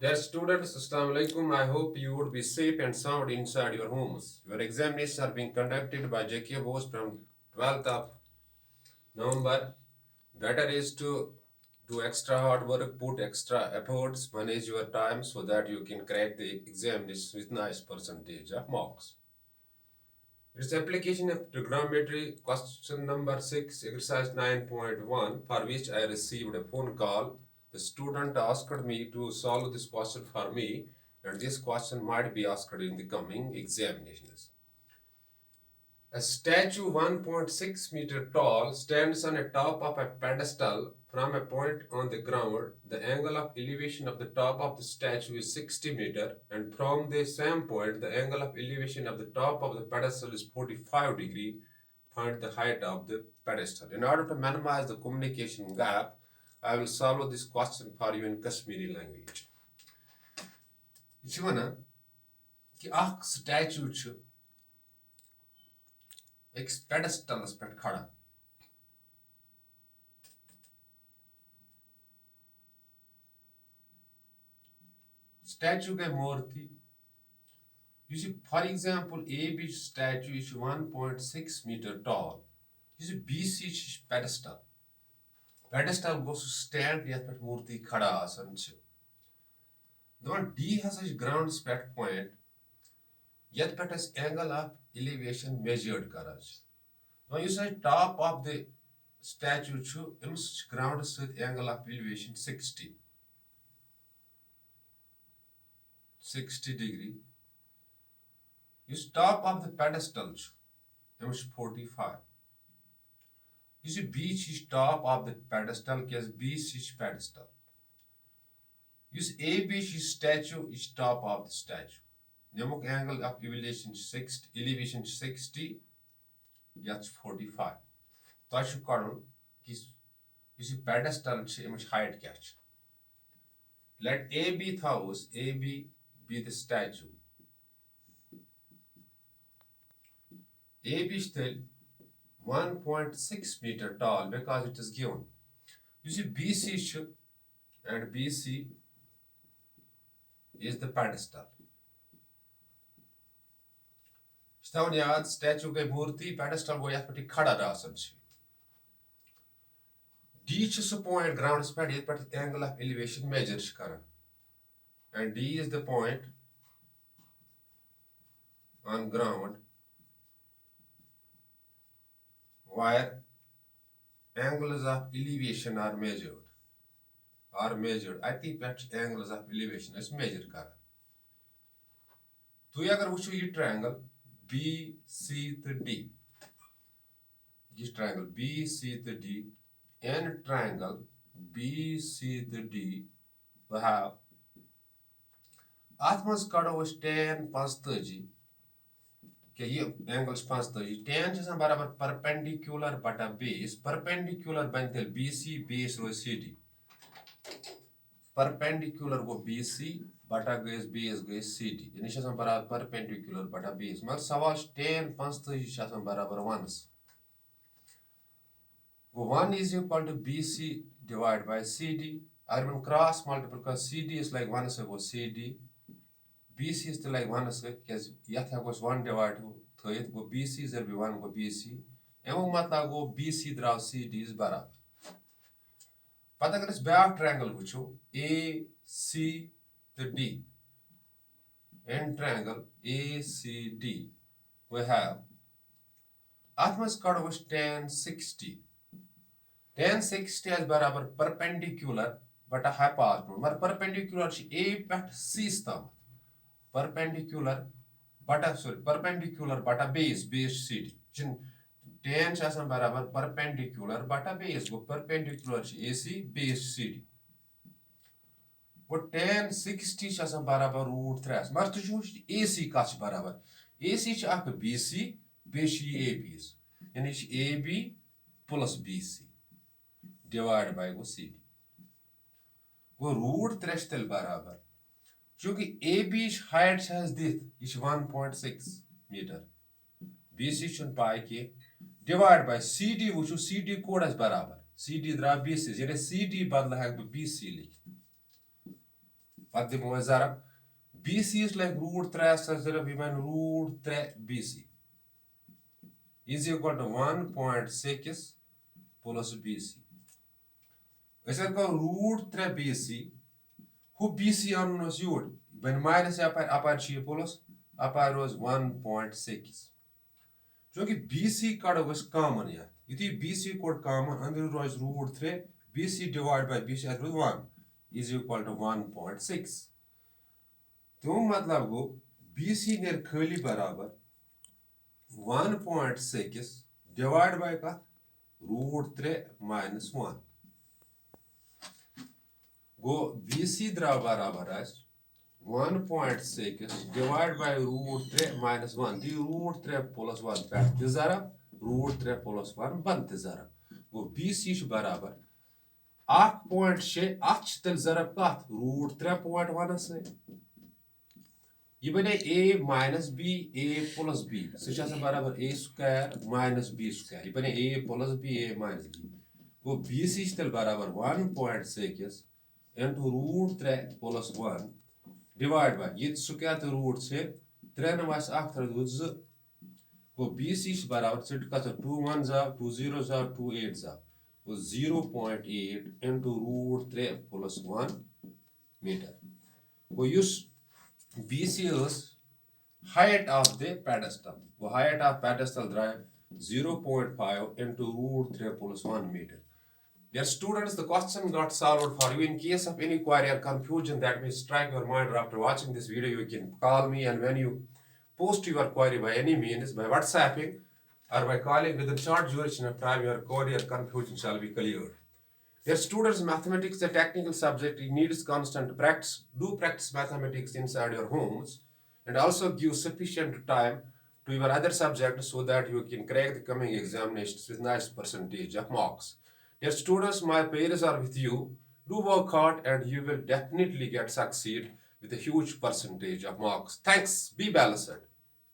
Dear students, Assalamu alaikum. I hope you would be safe and sound inside your homes. Your examinations are being conducted by JK Bose from 12th of November. Better is to do extra hard work, put extra efforts, manage your time so that you can crack the examinations with nice percentage of marks. It's application of trigonometry question number 6, exercise 9.1, for which I received a phone call. The student asked me to solve this question for me, and this question might be asked in the coming examinations. A statue 1.6 meter tall stands on the top of a pedestal from a point on the ground. The angle of elevation of the top of the statue is 60 meter, and from the same point the angle of elevation of the top of the pedestal is 45 degree. Find the height of the pedestal. In order to minimize the communication gap, I will solve this question for you in Kashmiri language. यह छ वनान कि अख statue छ एक पेडस्टलस पे खड़ा statue गई मूर्ति for example A B statue 1.6 meter tall B C pedestal pedestal गो स्टैंड ये पे मूर्ति खड़ा आसन दपान डी हसा ग्राउंड पे पॉइंट ये पे एंगल ऑफ एलिवेशन मेजर्ड कर टॉप ऑफ द स्टैच्यू अमिस ग्राउंड सत angle of elevation 60 degree top of the pedestal अमिस 45 B top of the pedestal क्या B pedestal A B statue top of the statue नमुक angle of elevation 60 या 45 तह कड़न कि pedestal अमिस height क्या लेट ए बी थोस A B be the statue. AB is still 1.6 meter tall because it is given. You see BC and BC is the pedestal. Stavon याद statue के मूर्ति pedestal गो यथ पे खड़ा आसन डी सह पॉइंट ग्राउंडस पे ये पे एंगल ऑफ एलिवेशन मेजर कर and D is the point on ground where angles of elevation are measured. अति पे angles of elevation is measured कर तो अगर वो ये ट्रायंगल बी सी तो डी ये ट्रायंगल बी सी तो D N triangle B C तो डी we have अत मज कड़ो tan 45 क्या ये एंगल 45 tan बराबर परपेंडिकुलर बटा बेस परपेंडिकुलर बन तेल BC बेस रो CD परपेंडिकुलर गो BC बटा गए बेस गए CD यानी बराबर परपेंडिकुलर बटा बेस मगर सवाल tan 45 बराबर 1 गो 1 is equal to BC divided by CD अगर हम क्रॉस मल्टीपल कर CD is like 1 से गो CD BC is like 1 because yet was 1 divided to it go BC is be 1 go BC एवं मतलब go BC draw CD is बराबर पता अगर इस बैक ट्रायंगल वुचो AC to D end triangle ACD we have atmas card was tan 60 is बराबर perpendicular but a hypotenuse मगर perpendicular A पे C तम perpendicular bata base CD tan बराबर perpendicular bata base गो perpendicular AC base CD वो tan 60 बराबर √3 मगर तुझ AC का बराबर AC BC बेस AB यानी AB plus BC divided by go CD गो √3 तेल बराबर चूंकि AB हाइट दिथ यह 1.6 मीटर BC पाई कि डिवाइड बाय CD वो CD कोड बराबर CD द्रा BC यानी CD बदल हेक BC लिख Pat dimo zara. BC is like root 3 zara even root 3 BC is equal to 1.6 plus BC. Is equal root 3 BC. Who BC on us you? When minus upper plus upper was 1.6. जो कि BC कड़ was common यार यदि BC code common अंदर रोज root 3 BC divided by BC at 1 is equal to 1.6 तो मतलब गो BC नेर खाली बराबर 1.6 divided by का root 3 minus 1 गो BC द्रा बराबर है 1.6 divided by root 3 minus 1. The root 3 plus 1 back to zara. Root 3 plus 1 bant zara. Go BC बराबर 8.6 8 tel zara kat root 3.1 से ये बने a minus b a plus b सच्चा से बराबर a square minus b square ये बने a plus b a minus b वो BC tel बराबर 1.6 into root 3 plus 1 divide by ये square तो root से 3 नवास 8 2 वो BC बराबर से का 2 1 जा 2 0 जा 2 8 जा वो 0.8 into root 3 plus 1 meter वो use BC is height of the pedestal वो height of pedestal drive 0.5 into root 3 plus 1 meter. Dear students, the question got solved for you. In case of any query or confusion that may strike your mind after watching this video, you can call me, and when you post your query by any means, by WhatsApping or by calling, within short duration of time, your query or confusion shall be cleared. Dear students, mathematics is a technical subject. It needs constant practice. Do practice mathematics inside your homes and also give sufficient time to your other subjects so that you can crack the coming examinations with nice percentage of marks. Dear students, my prayers are with you. Do work hard and you will definitely get succeed with a huge percentage of marks. Thanks. Be balanced.